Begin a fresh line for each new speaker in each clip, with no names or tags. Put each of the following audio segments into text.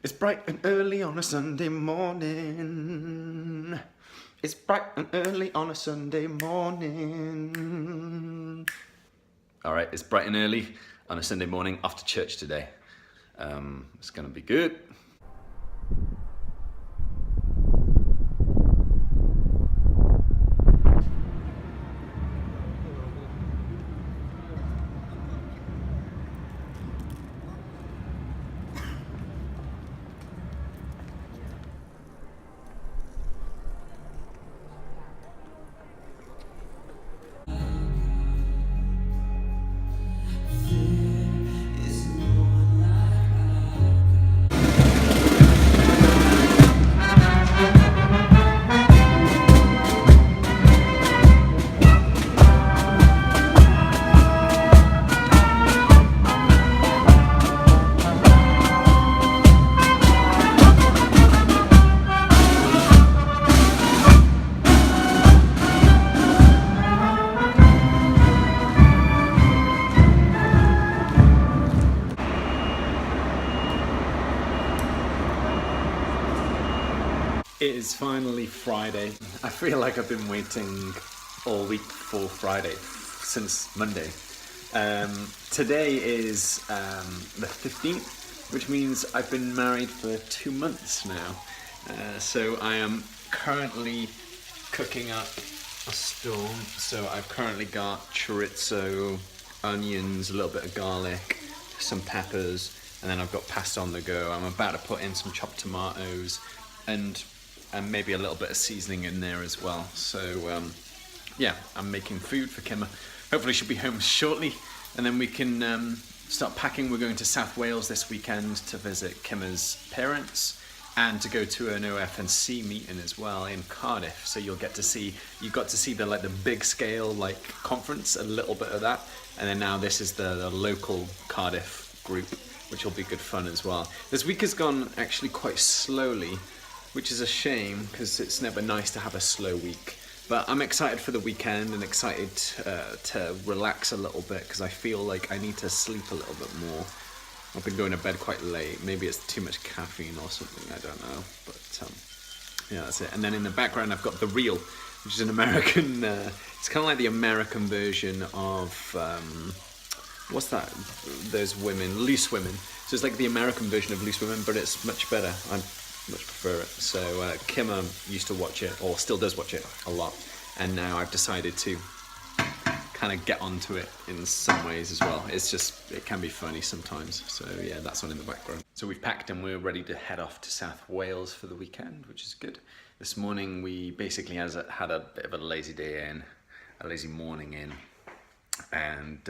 It's bright and early on a Sunday morning. It's bright and early on a Sunday morning. All right, it's bright and early on a Sunday morning after church today. It's gonna be good. It is finally Friday. I feel like I've been waiting all week for Friday since Monday. Today is the 15th, which means I've been married for 2 months now. So I am currently cooking up a storm. So I've currently got chorizo, onions, a little bit of garlic, some peppers, and then I've got pasta on the go. I'm about to put in some chopped tomatoes and maybe a little bit of seasoning in there as well. So yeah, I'm making food for Kimmer. Hopefully she'll be home shortly, and then we can start packing. We're going to South Wales this weekend to visit Kimmer's parents and to go to an OF&C meeting as well in Cardiff. So you got to see the big scale conference, a little bit of that, and then now this is the local Cardiff group, which will be good fun as well. This week has gone actually quite slowly, which is a shame because it's never nice to have a slow week. But I'm excited for the weekend and excited to relax a little bit because I feel like I need to sleep a little bit more. I've been going to bed quite late. Maybe it's too much caffeine or something, I don't know. But yeah, that's it. And then in the background I've got The Real, which is an American, it's kind of like the American version of, what's that? Those women, Loose Women. So it's like the American version of Loose Women, but it's much better. I much prefer it. So Kimmer used to watch it, or still does watch it a lot, and now I've decided to kind of get onto it in some ways as well. It can be funny sometimes. So yeah, that's on in the background. So we've packed and we're ready to head off to South Wales for the weekend, which is good. This morning we basically had a bit of a lazy day in, a lazy morning in, and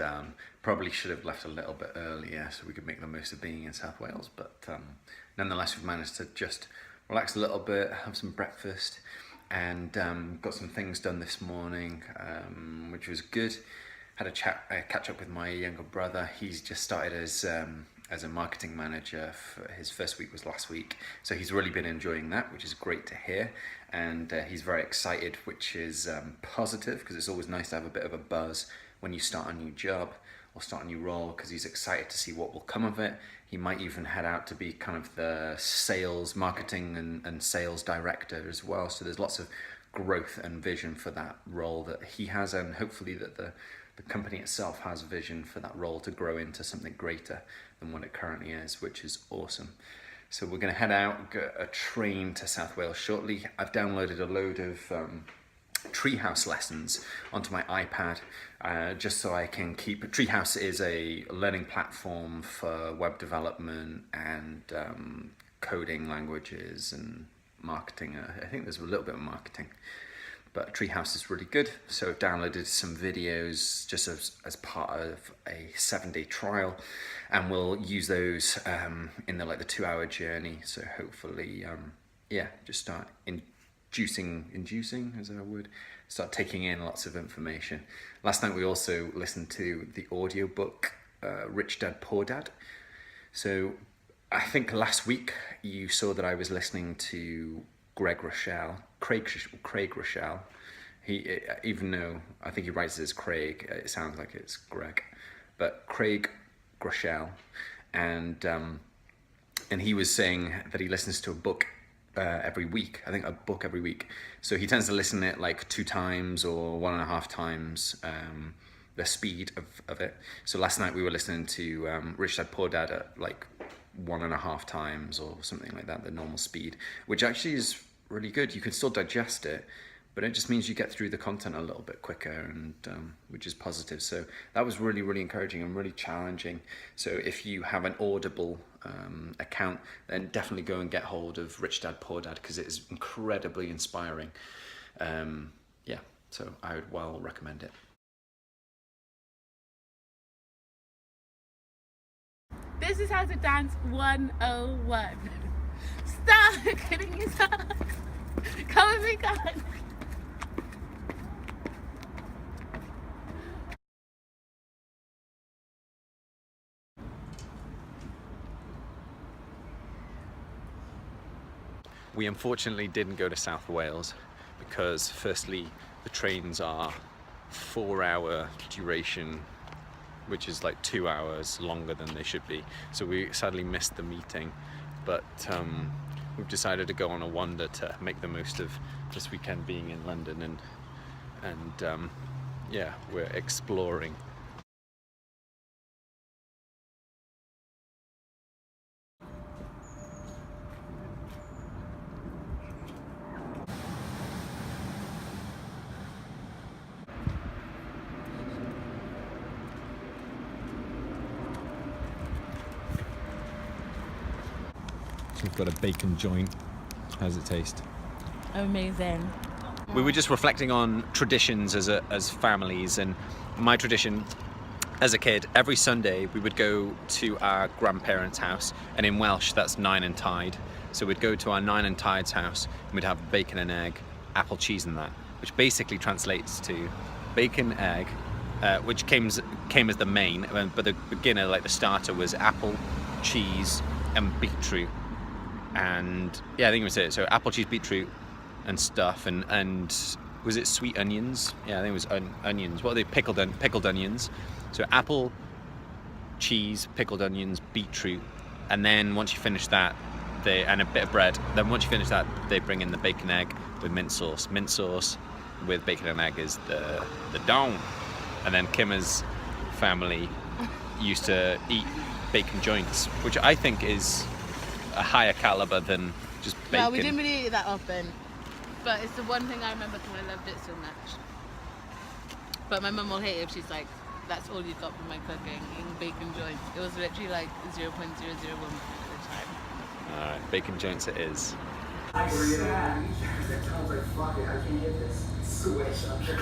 probably should have left a little bit earlier so we could make the most of being in South Wales, but nonetheless we've managed to just relax a little bit, have some breakfast, and got some things done this morning, which was good. Had a catch up with my younger brother. He's just started as a marketing manager. His first week was last week, so he's really been enjoying that, which is great to hear, and he's very excited, which is positive, because it's always nice to have a bit of a buzz when you start a new job or start a new role, because he's excited to see what will come of it. He might even head out to be kind of the sales, marketing and sales director as well. So there's lots of growth and vision for that role that he has, and hopefully that the company itself has vision for that role to grow into something greater than what it currently is, which is awesome. So we're going to head out, get a train to South Wales shortly. I've downloaded a load of Treehouse lessons onto my iPad, just so I can keep. Treehouse is a learning platform for web development and coding languages and marketing. I think there's a little bit of marketing, but Treehouse is really good. So I've downloaded some videos just as part of a 7-day trial, and we'll use those in the 2-hour journey. So hopefully, yeah, just start inducing as a word, start taking in lots of information. Last night we also listened to the audiobook Rich Dad Poor Dad. So I think last week you saw that I was listening to Craig Rochelle. He, even though I think he writes it as Craig, it sounds like it's Greg, but Craig Rochelle. And and he was saying that he listens to a book every week. I think a book every week. So he tends to listen it like 2 times or 1.5 times the speed of it. So last night we were listening to Rich Dad Poor Dad at like 1.5 times or something like that, the normal speed, which actually is really good. You can still digest it, but it just means you get through the content a little bit quicker, and which is positive. So that was really, really encouraging and really challenging. So if you have an Audible account, then definitely go and get hold of Rich Dad Poor Dad, because it is incredibly inspiring. Yeah, so I would well recommend it.
This is how to dance 101. Stop kidding yourself. Come with me, guys.
We unfortunately didn't go to South Wales because firstly the trains are 4-hour duration, which is like 2 hours longer than they should be. So we sadly missed the meeting, but we've decided to go on a wander to make the most of this weekend being in London, and yeah, we're exploring. We've got a bacon joint. How does it taste?
Amazing.
We were just reflecting on traditions as families, and my tradition as a kid, every Sunday we would go to our grandparents' house, and in Welsh that's Nine and Tide. So we'd go to our Nine and Tide's house and we'd have bacon and egg, apple, cheese and that, which basically translates to bacon, egg, which came as the main, but the beginner, like the starter, was apple, cheese and beetroot. And yeah, I think it was it. So apple, cheese, beetroot and stuff, and was it sweet onions? Yeah, I think it was onions. What are they? Pickled onions. So apple, cheese, pickled onions, beetroot, and then once you finish that, and a bit of bread. Then once you finish that, they bring in the bacon egg with mint sauce. Mint sauce with bacon and egg is the don. And then Kimmer's family used to eat bacon joints, which I think is a higher caliber than just bacon.
Well, we didn't really eat it that often, but it's the one thing I remember because I loved it so much. But my mum will hate it if she's like, that's all you got from my cooking, eating bacon joints. It was literally like 0.001% of the time.
Alright, bacon joints it is.
I was sad. That sounds like, fuck it, I can't get this. Switch. I'm sure.